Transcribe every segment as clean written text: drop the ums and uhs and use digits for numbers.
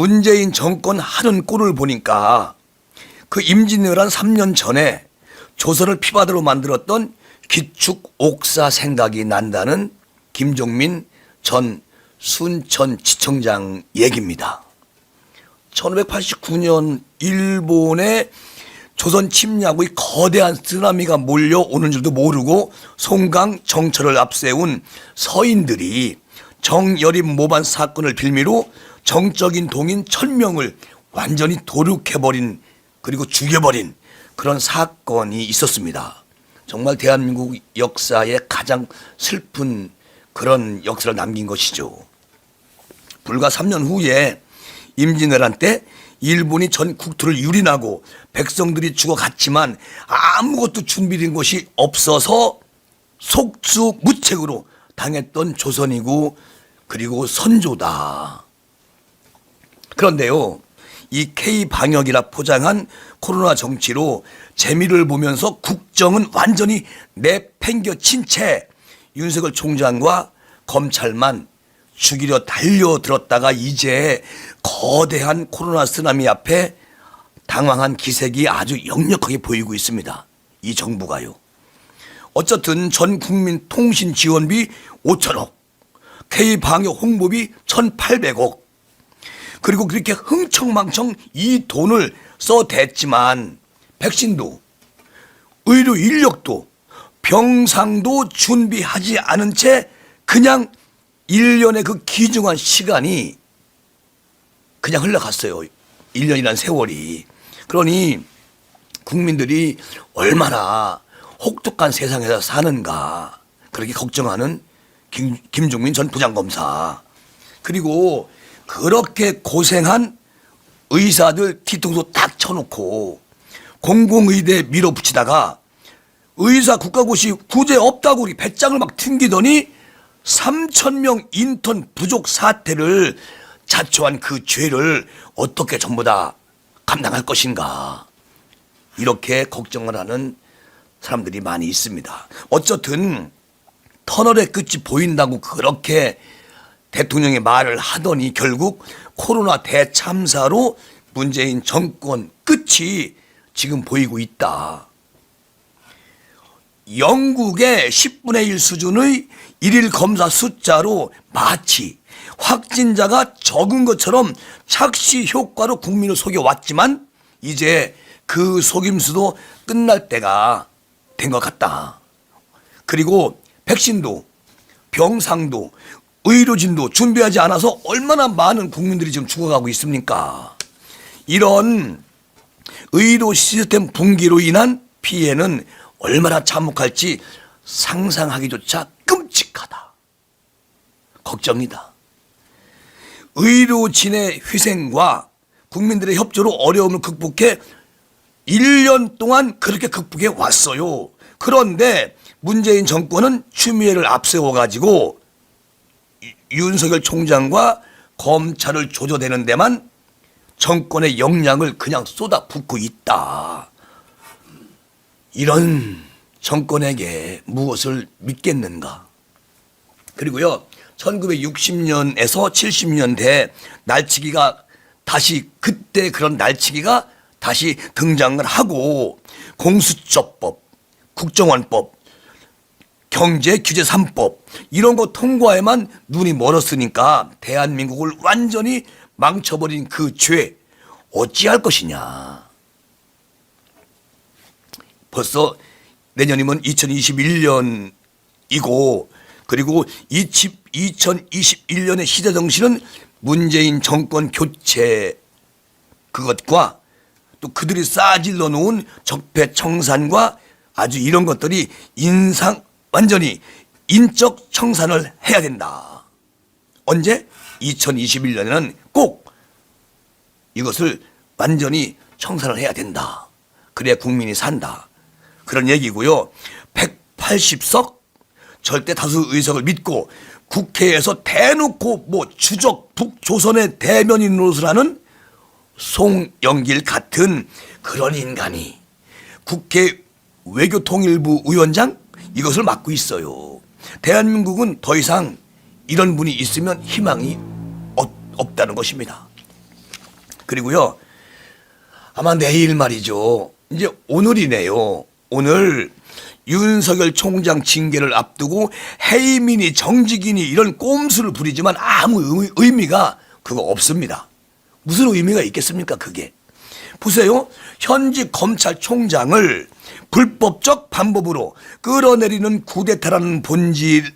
문재인 정권 하는 꼴을 보니까 그 임진왜란 3년 전에 조선을 피바다로 만들었던 기축 옥사 생각이 난다는 김종민 전 순천지청장 얘기입니다. 1589년 일본의 조선 침략의 거대한 쓰나미가 몰려오는 줄도 모르고 송강 정철을 앞세운 서인들이 정여립 모반 사건을 빌미로 정적인 동인 1000명을 완전히 도륙해버린 그리고 죽여버린 그런 사건이 있었습니다. 정말 대한민국 역사에 가장 슬픈 그런 역사를 남긴 것이죠. 불과 3년 후에 임진왜란 때 일본이 전 국토를 유린하고 백성들이 죽어갔지만 아무것도 준비된 것이 없어서 속수무책으로 당했던 조선이고 그리고 선조다. 그런데요, 이 K방역이라 포장한 코로나 정치로 재미를 보면서 국정은 완전히 내팽겨친 채 윤석열 총장과 검찰만 죽이려 달려들었다가 이제 거대한 코로나 쓰나미 앞에 당황한 기색이 아주 역력하게 보이고 있습니다. 이 정부가요. 어쨌든 전 국민 통신 지원비 5천억, K방역 홍보비 1,800억, 그리고 그렇게 흥청망청 이 돈을 써댔지만 백신도, 의료 인력도, 병상도 준비하지 않은 채 그냥 1년의 그 귀중한 시간이 그냥 흘러갔어요. 1년이란 세월이. 그러니 국민들이 얼마나 혹독한 세상에서 사는가 그렇게 걱정하는 김종민 전 부장검사, 그리고 그렇게 고생한 의사들 뒤통수 딱 쳐놓고 공공의대에 밀어붙이다가 의사 국가고시 구제 없다고 우리 배짱을 막 튕기더니 3,000명 인턴 부족 사태를 자초한 그 죄를 어떻게 전부 다 감당할 것인가, 이렇게 걱정을 하는 사람들이 많이 있습니다. 어쨌든 터널의 끝이 보인다고 그렇게 대통령이 말을 하더니 결국 코로나 대참사로 문재인 정권 끝이 지금 보이고 있다. 영국의 10분의 1 수준의 일일 검사 숫자로 마치 확진자가 적은 것처럼 착시 효과로 국민을 속여왔지만 이제 그 속임수도 끝날 때가 된 것 같다. 그리고 백신도 병상도 의료진도 준비하지 않아서 얼마나 많은 국민들이 지금 죽어가고 있습니까? 이런 의료 시스템 붕괴로 인한 피해는 얼마나 참혹할지 상상하기조차 끔찍하다. 걱정이다. 의료진의 희생과 국민들의 협조로 어려움을 극복해 1년 동안 그렇게 극복해 왔어요. 그런데 문재인 정권은 추미애를 앞세워가지고 윤석열 총장과 검찰을 조져대는 데만 정권의 역량을 그냥 쏟아붓고 있다. 이런 정권에게 무엇을 믿겠는가. 그리고요, 1960년에서 70년대 날치기가 다시, 그때 그런 날치기가 다시 등장을 하고 공수처법, 국정원법, 경제규제 3법 이런 거 통과에만 눈이 멀었으니까 대한민국을 완전히 망쳐버린 그 죄 어찌할 것이냐. 벌써 내년이면 2021년이고 그리고 2021년의 시대정신은 문재인 정권 교체 그것과 또 그들이 싸질러 놓은 적폐청산과 아주 이런 것들이 완전히 인적 청산을 해야 된다. 언제? 2021년에는 꼭 이것을 완전히 청산을 해야 된다. 그래야 국민이 산다. 그런 얘기고요. 180석 절대 다수 의석을 믿고 국회에서 대놓고 주적 북조선의 대변인 노릇을 하는 송영길 같은 그런 인간이 국회 외교통일부 위원장 이것을 맡고 있어요. 대한민국은 더 이상 이런 분이 있으면 희망이 없다는 것입니다. 그리고요, 아마 내일 말이죠. 이제 오늘이네요. 오늘 윤석열 총장 징계를 앞두고 해임이니 정직이니 이런 꼼수를 부리지만 아무 의미가 그거 없습니다. 무슨 의미가 있겠습니까, 그게. 보세요. 현직 검찰총장을 불법적 방법으로 끌어내리는 쿠데타라는 본질의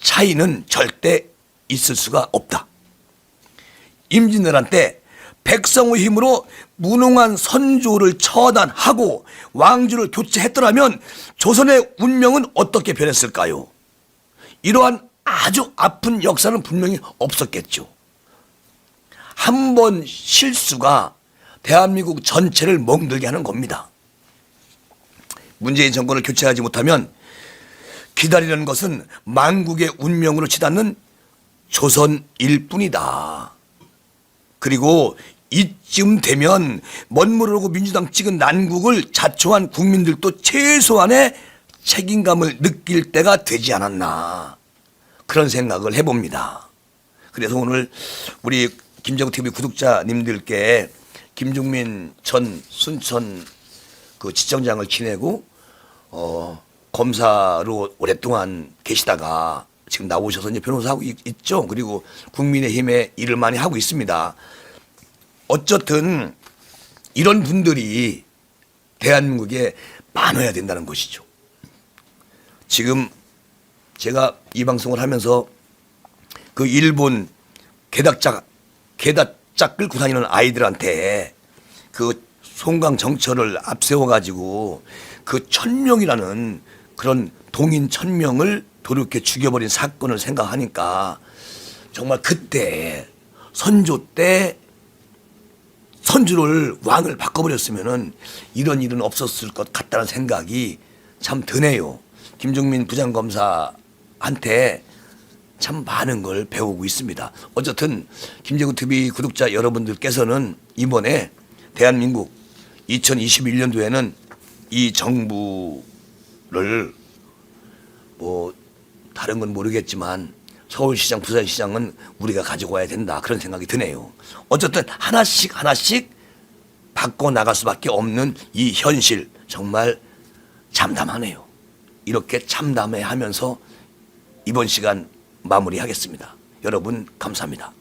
차이는 절대 있을 수가 없다. 임진왜란 때 백성의 힘으로 무능한 선조를 처단하고 왕조를 교체했더라면 조선의 운명은 어떻게 변했을까요? 이러한 아주 아픈 역사는 분명히 없었겠죠. 한 번 실수가 대한민국 전체를 멍들게 하는 겁니다. 문재인 정권을 교체하지 못하면 기다리는 것은 만국의 운명으로 치닫는 조선일 뿐이다. 그리고 이쯤 되면 멋모르고 민주당 찍은 난국을 자초한 국민들도 최소한의 책임감을 느낄 때가 되지 않았나, 그런 생각을 해봅니다. 그래서 오늘 우리 김정TV 구독자님들께 김종민 전 순천 그 지청장을 지내고 검사로 오랫동안 계시다가 지금 나오셔서 이제 변호사하고 있죠. 그리고 국민의힘에 일을 많이 하고 있습니다. 어쨌든 이런 분들이 대한민국에 많아야 된다는 것이죠. 지금 제가 이 방송을 하면서 그 일본 게다짝 끌고 다니는 아이들한테 그 송강 정철을 앞세워 가지고 그 1000명이라는 그런 동인 1000명을 도륙해 죽여버린 사건을 생각하니까 정말 그때 선조 때 선조를 왕을 바꿔버렸으면은 이런 일은 없었을 것 같다는 생각이 참 드네요. 김종민 부장검사한테 참 많은 걸 배우고 있습니다. 어쨌든 김정TV 구독자 여러분들께서는 이번에 대한민국 2021년도에는 이 정부를 뭐 다른 건 모르겠지만 서울시장, 부산시장은 우리가 가지고 와야 된다, 그런 생각이 드네요. 어쨌든 하나씩 바꿔나갈 수밖에 없는 이 현실, 정말 참담하네요. 이렇게 참담해하면서 이번 시간 마무리하겠습니다. 여러분 감사합니다.